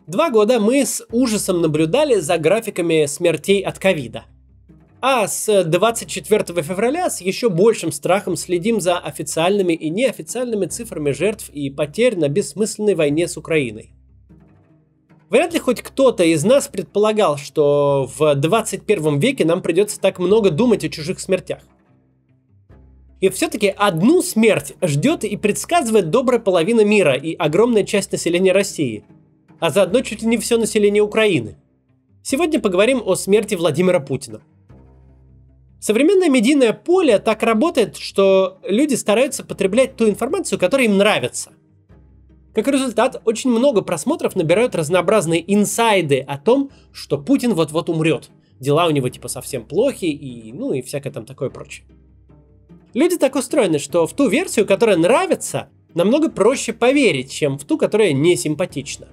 2 года мы с ужасом наблюдали за графиками смертей от ковида. А с 24 февраля с еще большим страхом следим за официальными и неофициальными цифрами жертв и потерь на бессмысленной войне с Украиной. Вряд ли хоть кто-то из нас предполагал, что в 21 веке нам придется так много думать о чужих смертях. И все-таки одну смерть ждет и предсказывает добрая половина мира и огромная часть населения России, а заодно чуть ли не все население Украины. Сегодня поговорим о смерти Владимира Путина. Современное медийное поле так работает, что люди стараются потреблять ту информацию, которая им нравится. Как результат, очень много просмотров набирают разнообразные инсайды о том, что Путин вот-вот умрет. Дела у него типа совсем плохи и всякое там такое прочее. Люди так устроены, что в ту версию, которая нравится, намного проще поверить, чем в ту, которая не симпатична.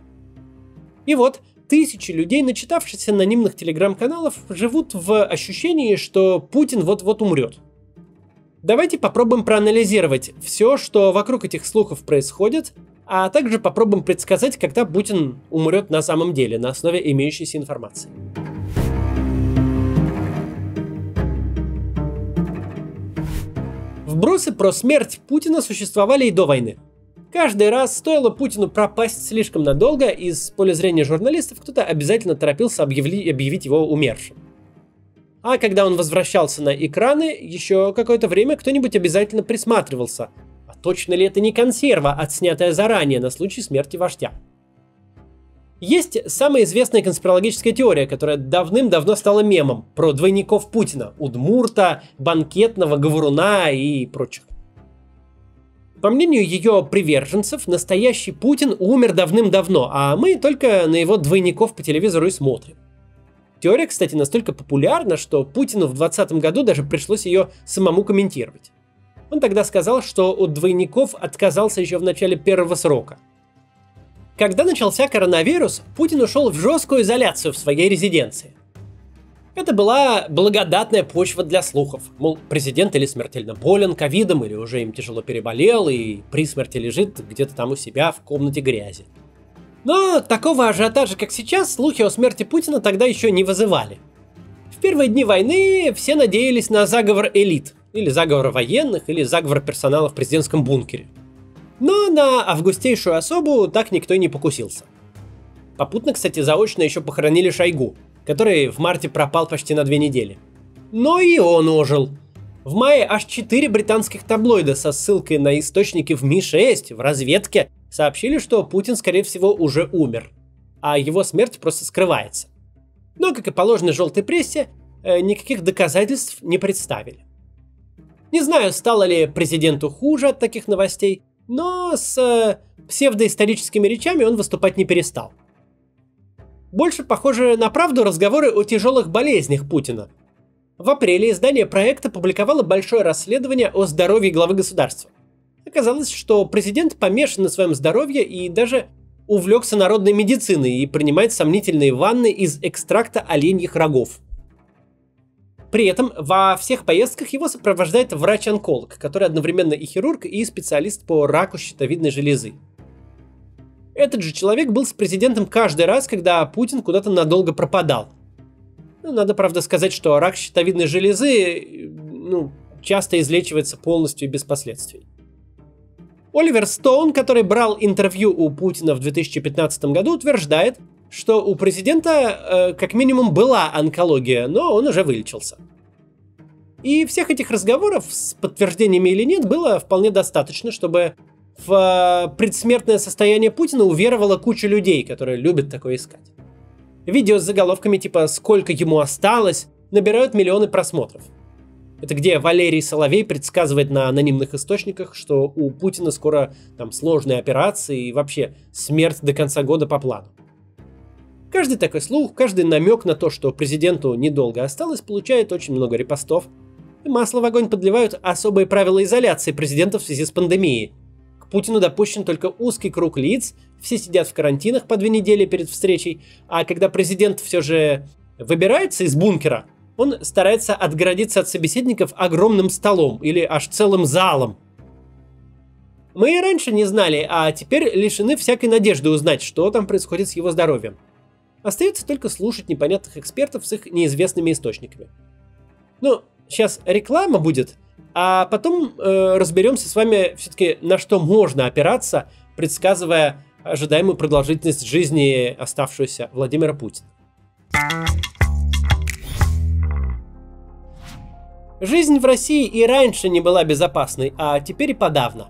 И вот тысячи людей, начитавшись анонимных телеграм-каналов, живут в ощущении, что Путин вот-вот умрет. Давайте попробуем проанализировать все, что вокруг этих слухов происходит, а также попробуем предсказать, когда Путин умрет на самом деле, на основе имеющейся информации. Вбросы про смерть Путина существовали и до войны. Каждый раз стоило Путину пропасть слишком надолго, из поля зрения журналистов кто-то обязательно торопился объявить его умершим. А когда он возвращался на экраны, еще какое-то время кто-нибудь обязательно присматривался, а точно ли это не консерва, отснятая заранее на случай смерти вождя. Есть самая известная конспирологическая теория, которая давным-давно стала мемом, про двойников Путина, Удмурта, Банкетного, Говоруна и прочих. По мнению ее приверженцев, настоящий Путин умер давным-давно, а мы только на его двойников по телевизору и смотрим. Теория, кстати, настолько популярна, что Путину в 2020 году даже пришлось ее самому комментировать. Он тогда сказал, что от двойников отказался еще в начале первого срока. Когда начался коронавирус, Путин ушел в жесткую изоляцию в своей резиденции. Это была благодатная почва для слухов. Мол, президент или смертельно болен ковидом, или уже им тяжело переболел и при смерти лежит где-то там у себя в комнате грязи. Но такого ажиотажа, как сейчас, слухи о смерти Путина тогда еще не вызывали. В первые дни войны все надеялись на заговор элит, или заговор военных, или заговор персонала в президентском бункере. Но на августейшую особу так никто и не покусился. Попутно, кстати, заочно еще похоронили Шойгу, который в марте пропал почти на 2 недели. Но и он ожил. В мае аж 4 британских таблоида со ссылкой на источники в Ми-6, в разведке, сообщили, что Путин, скорее всего, уже умер, а его смерть просто скрывается. Но, как и положено желтой прессе, никаких доказательств не представили. Не знаю, стало ли президенту хуже от таких новостей, но с псевдоисторическими речами он выступать не перестал. Больше похожи на правду разговоры о тяжелых болезнях Путина. В апреле издание «Проект» опубликовало большое расследование о здоровье главы государства. Оказалось, что президент помешан на своем здоровье и даже увлекся народной медициной и принимает сомнительные ванны из экстракта оленьих рогов. При этом во всех поездках его сопровождает врач-онколог, который одновременно и хирург, и специалист по раку щитовидной железы. Этот же человек был с президентом каждый раз, когда Путин куда-то надолго пропадал. Надо, правда, сказать, что рак щитовидной железы часто излечивается полностью и без последствий. Оливер Стоун, который брал интервью у Путина в 2015 году, утверждает, что у президента как минимум была онкология, но он уже вылечился. И всех этих разговоров с подтверждениями или нет было вполне достаточно, чтобы в предсмертное состояние Путина уверовала куча людей, которые любят такое искать. Видео с заголовками типа «Сколько ему осталось» набирают миллионы просмотров. Это где Валерий Соловей предсказывает на анонимных источниках, что у Путина скоро там сложные операции и вообще смерть до конца года по плану. Каждый такой слух, каждый намек на то, что президенту недолго осталось, получает очень много репостов. И масло в огонь подливают особые правила изоляции президента в связи с пандемией. К Путину допущен только узкий круг лиц, все сидят в карантинах по 2 недели перед встречей, а когда президент все же выбирается из бункера, он старается отгородиться от собеседников огромным столом или аж целым залом. Мы и раньше не знали, а теперь лишены всякой надежды узнать, что там происходит с его здоровьем. Остается только слушать непонятных экспертов с их неизвестными источниками. Ну, сейчас реклама будет, а потом разберемся с вами все-таки, на что можно опираться, предсказывая ожидаемую продолжительность жизни оставшегося Владимира Путина. Жизнь в России и раньше не была безопасной, а теперь и подавно.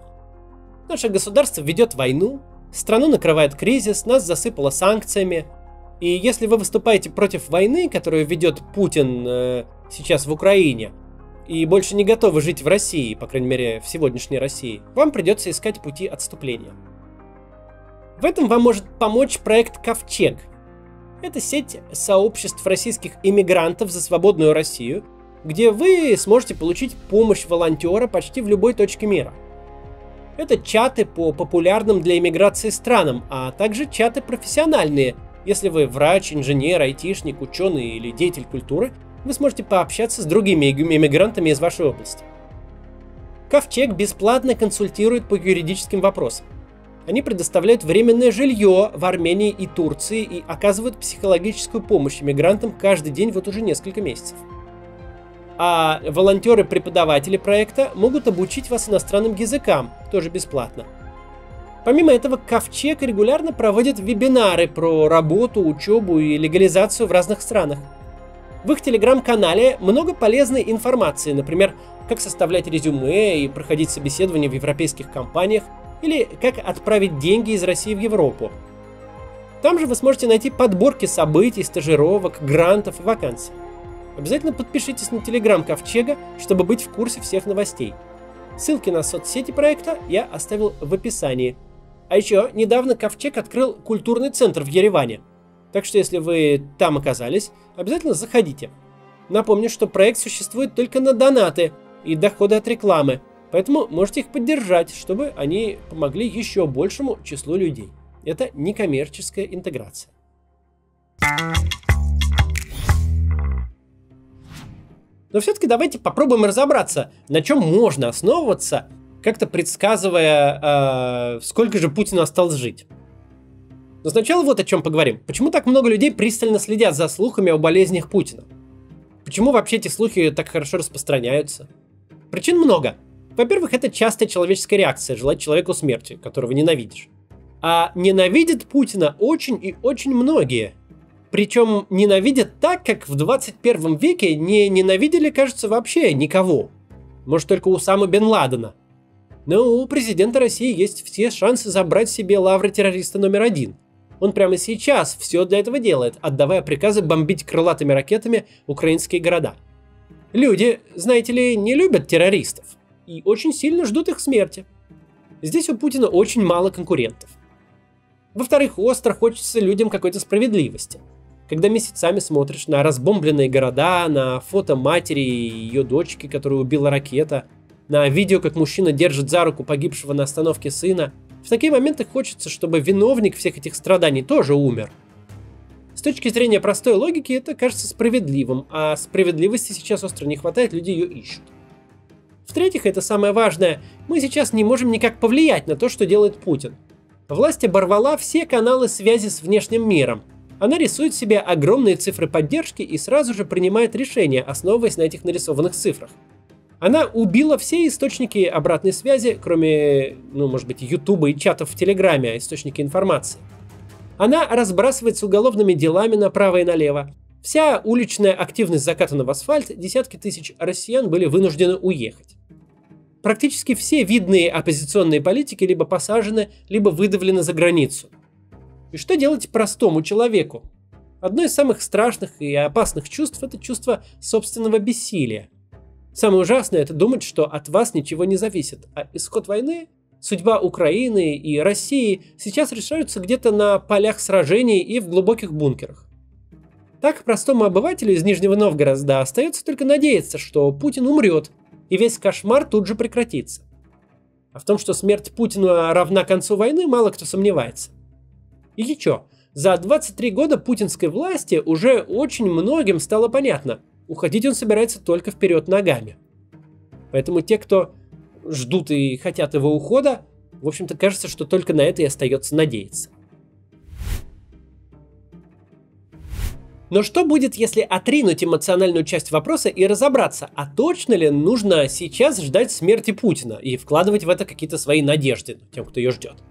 Наше государство ведет войну, страну накрывает кризис, нас засыпало санкциями. И если вы выступаете против войны, которую ведет Путин сейчас в Украине, и больше не готовы жить в России, по крайней мере в сегодняшней России, вам придется искать пути отступления. В этом вам может помочь проект «Ковчег». Это сеть сообществ российских иммигрантов за свободную Россию, где вы сможете получить помощь волонтера почти в любой точке мира. Это чаты по популярным для иммиграции странам, а также чаты профессиональные. Если вы врач, инженер, айтишник, ученый или деятель культуры, вы сможете пообщаться с другими иммигрантами из вашей области. Ковчег бесплатно консультирует по юридическим вопросам. Они предоставляют временное жилье в Армении и Турции и оказывают психологическую помощь иммигрантам каждый день вот уже несколько месяцев. А волонтеры-преподаватели проекта могут обучить вас иностранным языкам, тоже бесплатно. Помимо этого, Ковчег регулярно проводит вебинары про работу, учебу и легализацию в разных странах. В их телеграм-канале много полезной информации, например, как составлять резюме и проходить собеседования в европейских компаниях, или как отправить деньги из России в Европу. Там же вы сможете найти подборки событий, стажировок, грантов и вакансий. Обязательно подпишитесь на телеграм Ковчега, чтобы быть в курсе всех новостей. Ссылки на соцсети проекта я оставил в описании. А еще недавно Ковчег открыл культурный центр в Ереване. Так что если вы там оказались, обязательно заходите. Напомню, что проект существует только на донаты и доходы от рекламы, поэтому можете их поддержать, чтобы они помогли еще большему числу людей. Это некоммерческая интеграция. Но все-таки давайте попробуем разобраться, на чем можно основываться, как-то предсказывая, сколько же Путину осталось жить. Но сначала вот о чем поговорим. Почему так много людей пристально следят за слухами о болезнях Путина? Почему вообще эти слухи так хорошо распространяются? Причин много. Во-первых, это частая человеческая реакция – желать человеку смерти, которого ненавидишь. А ненавидят Путина очень и очень многие. Причем ненавидят так, как в 21 веке не ненавидели, кажется, вообще никого. Может, только Усаму бен Ладена. Но у президента России есть все шансы забрать себе лавры террориста номер 1. Он прямо сейчас все для этого делает, отдавая приказы бомбить крылатыми ракетами украинские города. Люди, знаете ли, не любят террористов и очень сильно ждут их смерти. Здесь у Путина очень мало конкурентов. Во-вторых, остро хочется людям какой-то справедливости. Когда месяцами смотришь на разбомбленные города, на фото матери и ее дочки, которую убила ракета, на видео, как мужчина держит за руку погибшего на остановке сына, в такие моменты хочется, чтобы виновник всех этих страданий тоже умер. С точки зрения простой логики это кажется справедливым, а справедливости сейчас остро не хватает, люди ее ищут. В-третьих, это самое важное, мы сейчас не можем никак повлиять на то, что делает Путин. Власть оборвала все каналы связи с внешним миром. Она рисует себе огромные цифры поддержки и сразу же принимает решения, основываясь на этих нарисованных цифрах. Она убила все источники обратной связи, кроме, может быть, Ютуба и чатов в Телеграме, источники информации. Она разбрасывается уголовными делами направо и налево. Вся уличная активность закатана в асфальт, десятки тысяч россиян были вынуждены уехать. Практически все видные оппозиционные политики либо посажены, либо выдавлены за границу. И что делать простому человеку? Одно из самых страшных и опасных чувств – это чувство собственного бессилия. Самое ужасное – это думать, что от вас ничего не зависит, а исход войны, судьба Украины и России сейчас решаются где-то на полях сражений и в глубоких бункерах. Так простому обывателю из Нижнего Новгорода остается только надеяться, что Путин умрет, и весь кошмар тут же прекратится. А в том, что смерть Путина равна концу войны, мало кто сомневается. И еще, за 23 года путинской власти уже очень многим стало понятно, уходить он собирается только вперед ногами. Поэтому те, кто ждут и хотят его ухода, В общем-то, кажется, что только на это и остается надеяться. Но что будет, если отринуть эмоциональную часть вопроса и разобраться, а точно ли нужно сейчас ждать смерти Путина и вкладывать в это какие-то свои надежды тем, кто ее ждет?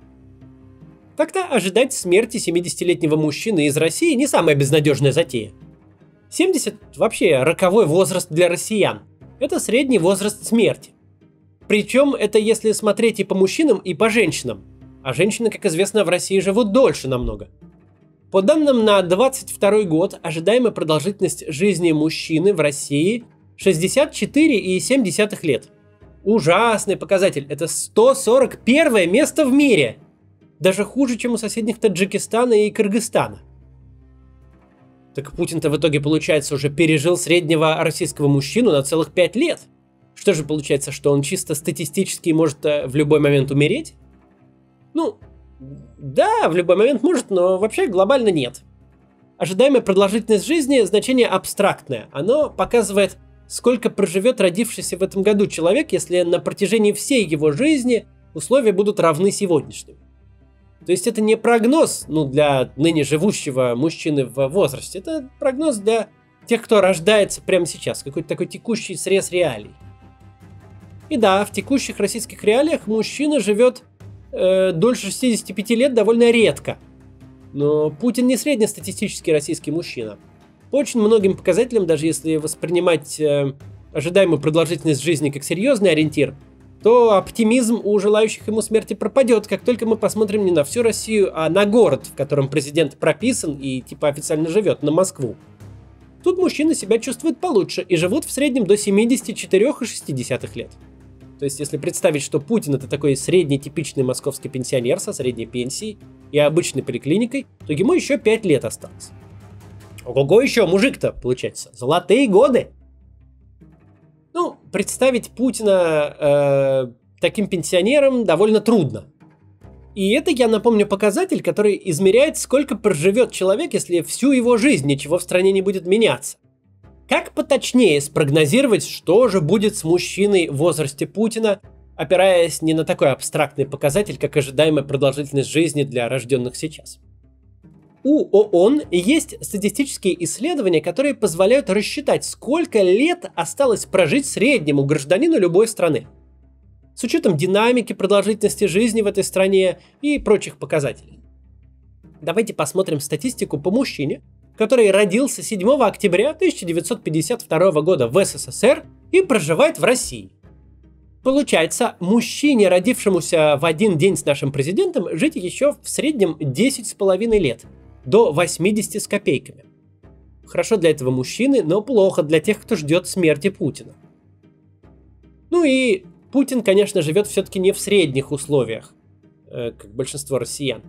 Тогда ожидать смерти 70-летнего мужчины из России не самая безнадежная затея. 70 вообще роковой возраст для россиян. Это средний возраст смерти. Причем это если смотреть и по мужчинам, и по женщинам. А женщины, как известно, в России живут дольше намного. По данным на 2022 год, ожидаемая продолжительность жизни мужчины в России 64,7 лет. Ужасный показатель. Это 141 место в мире. Даже хуже, чем у соседних Таджикистана и Кыргызстана. Так Путин-то в итоге, получается, уже пережил среднего российского мужчину на целых 5 лет. Что же получается, что он чисто статистически может в любой момент умереть? Ну, да, в любой момент может, но вообще глобально нет. Ожидаемая продолжительность жизни – значение абстрактное. Оно показывает, сколько проживет родившийся в этом году человек, если на протяжении всей его жизни условия будут равны сегодняшним. То есть это не прогноз, для ныне живущего мужчины в возрасте. Это прогноз для тех, кто рождается прямо сейчас. Какой-то такой текущий срез реалий. И да, в текущих российских реалиях мужчина живет дольше 65 лет довольно редко. Но Путин не среднестатистический российский мужчина. По очень многим показателям, даже если воспринимать ожидаемую продолжительность жизни как серьезный ориентир, то оптимизм у желающих ему смерти пропадет, как только мы посмотрим не на всю Россию, а на город, в котором президент прописан и типа официально живет, на Москву. Тут мужчины себя чувствуют получше и живут в среднем до 74,6 лет. То есть, если представить, что Путин это такой средний типичный московский пенсионер со средней пенсией и обычной поликлиникой, то ему еще 5 лет осталось. Ого-го еще, мужик-то, получается, золотые годы! Представить Путина таким пенсионером довольно трудно. И это, я напомню, показатель, который измеряет, сколько проживет человек, если всю его жизнь ничего в стране не будет меняться. Как поточнее спрогнозировать, что же будет с мужчиной в возрасте Путина, опираясь не на такой абстрактный показатель, как ожидаемая продолжительность жизни для рожденных сейчас? У ООН есть статистические исследования, которые позволяют рассчитать, сколько лет осталось прожить среднему гражданину любой страны. С учетом динамики продолжительности жизни в этой стране и прочих показателей. Давайте посмотрим статистику по мужчине, который родился 7 октября 1952 года в СССР и проживает в России. Получается, мужчине, родившемуся в один день с нашим президентом, жить еще в среднем 10,5 лет. До 80 с копейками. Хорошо для этого мужчины, но плохо для тех, кто ждет смерти Путина. И Путин, конечно, живет все-таки не в средних условиях, как большинство россиян.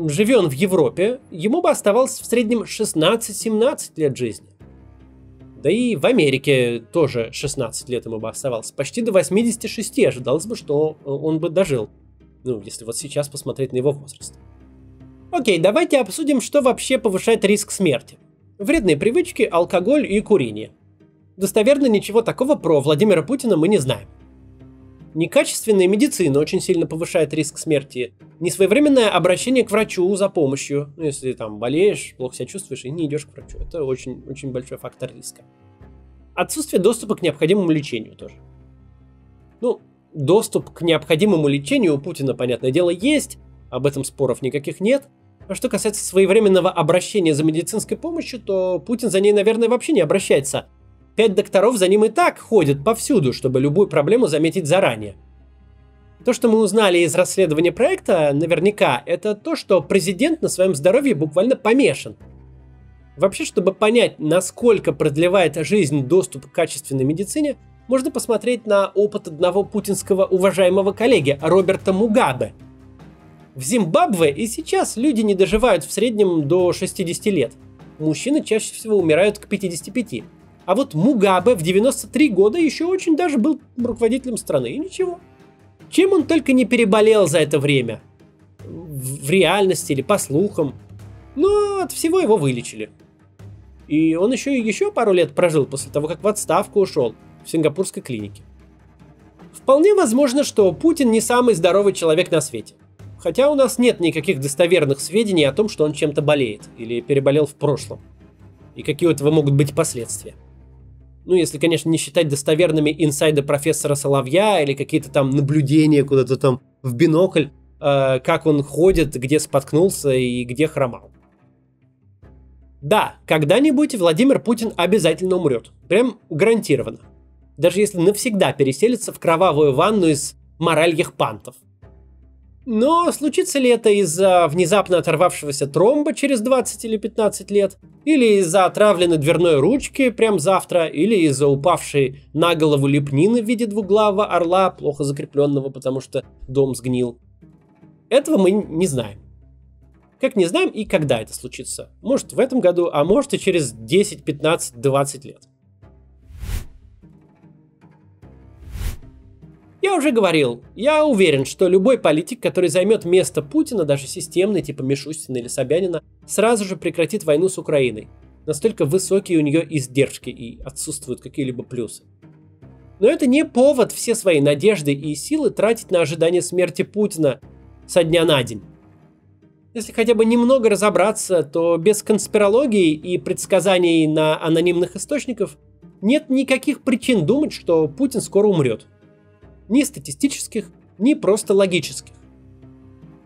Живя он в Европе, ему бы оставалось в среднем 16-17 лет жизни. Да и в Америке тоже 16 лет ему бы оставалось. Почти до 86 ожидалось бы, что он бы дожил. Если вот сейчас посмотреть на его возраст. Окей, давайте обсудим, что вообще повышает риск смерти. Вредные привычки, алкоголь и курение. Достоверно ничего такого про Владимира Путина мы не знаем. Некачественная медицина очень сильно повышает риск смерти. Несвоевременное обращение к врачу за помощью. Если там болеешь, плохо себя чувствуешь и не идешь к врачу. Это очень, очень большой фактор риска. Отсутствие доступа к необходимому лечению тоже. Доступ к необходимому лечению у Путина, понятное дело, есть. Об этом споров никаких нет. А что касается своевременного обращения за медицинской помощью, то Путин за ней, наверное, вообще не обращается. 5 докторов за ним и так ходят повсюду, чтобы любую проблему заметить заранее. То, что мы узнали из расследования проекта, наверняка, это то, что президент на своем здоровье буквально помешан. Вообще, чтобы понять, насколько продлевает жизнь доступ к качественной медицине, можно посмотреть на опыт одного путинского уважаемого коллеги Роберта Мугабе. В Зимбабве и сейчас люди не доживают в среднем до 60 лет. Мужчины чаще всего умирают к 55. А вот Мугабе в 93 года еще очень даже был руководителем страны. И ничего. Чем он только не переболел за это время. В реальности или по слухам. Но от всего его вылечили. И он еще пару лет прожил после того, как в отставку ушел в сингапурской клинике. Вполне возможно, что Путин не самый здоровый человек на свете. Хотя у нас нет никаких достоверных сведений о том, что он чем-то болеет или переболел в прошлом. И какие у этого могут быть последствия. Ну, если, конечно, не считать достоверными инсайды профессора Соловья или какие-то там наблюдения куда-то там в бинокль, как он ходит, где споткнулся и где хромал. Да, когда-нибудь Владимир Путин обязательно умрет. Прям гарантированно. Даже если навсегда переселится в кровавую ванну из моральих пантов. Но случится ли это из-за внезапно оторвавшегося тромба через 20 или 15 лет? Или из-за отравленной дверной ручки прям завтра? Или из-за упавшей на голову лепнины в виде двуглавого орла, плохо закрепленного, потому что дом сгнил? Этого мы не знаем. Как не знаем и когда это случится. Может в этом году, а может и через 10, 15, 20 лет. Я уже говорил, я уверен, что любой политик, который займет место Путина, даже системный, типа Мишустина или Собянина, сразу же прекратит войну с Украиной. Настолько высокие у нее издержки и отсутствуют какие-либо плюсы. Но это не повод все свои надежды и силы тратить на ожидание смерти Путина со дня на день. Если хотя бы немного разобраться, то без конспирологии и предсказаний на анонимных источников нет никаких причин думать, что Путин скоро умрет. Ни статистических, ни просто логических.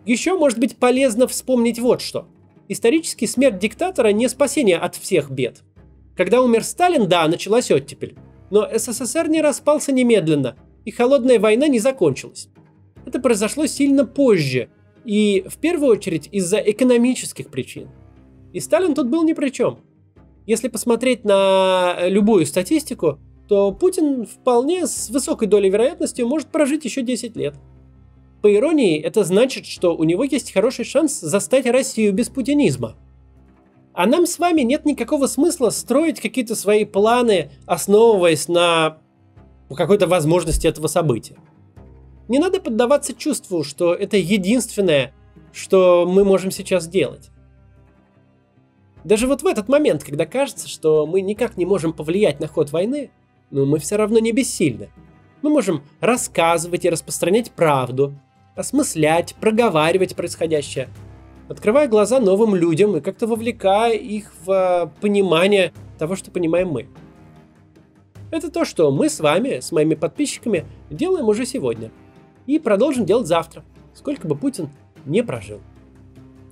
Еще может быть полезно вспомнить вот что. Исторически смерть диктатора не спасение от всех бед. Когда умер Сталин, да, началась оттепель. Но СССР не распался немедленно, и холодная война не закончилась. Это произошло сильно позже, и в первую очередь из-за экономических причин. И Сталин тут был ни при чем. Если посмотреть на любую статистику, то Путин вполне с высокой долей вероятности может прожить еще 10 лет. По иронии, это значит, что у него есть хороший шанс застать Россию без путинизма. А нам с вами нет никакого смысла строить какие-то свои планы, основываясь на какой-то возможности этого события. Не надо поддаваться чувству, что это единственное, что мы можем сейчас делать. Даже вот в этот момент, когда кажется, что мы никак не можем повлиять на ход войны, но мы все равно не бессильны. Мы можем рассказывать и распространять правду, осмыслять, проговаривать происходящее, открывая глаза новым людям и как-то вовлекая их в понимание того, что понимаем мы. Это то, что мы с вами, с моими подписчиками, делаем уже сегодня. И продолжим делать завтра, сколько бы Путин не прожил.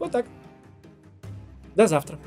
Вот так. До завтра.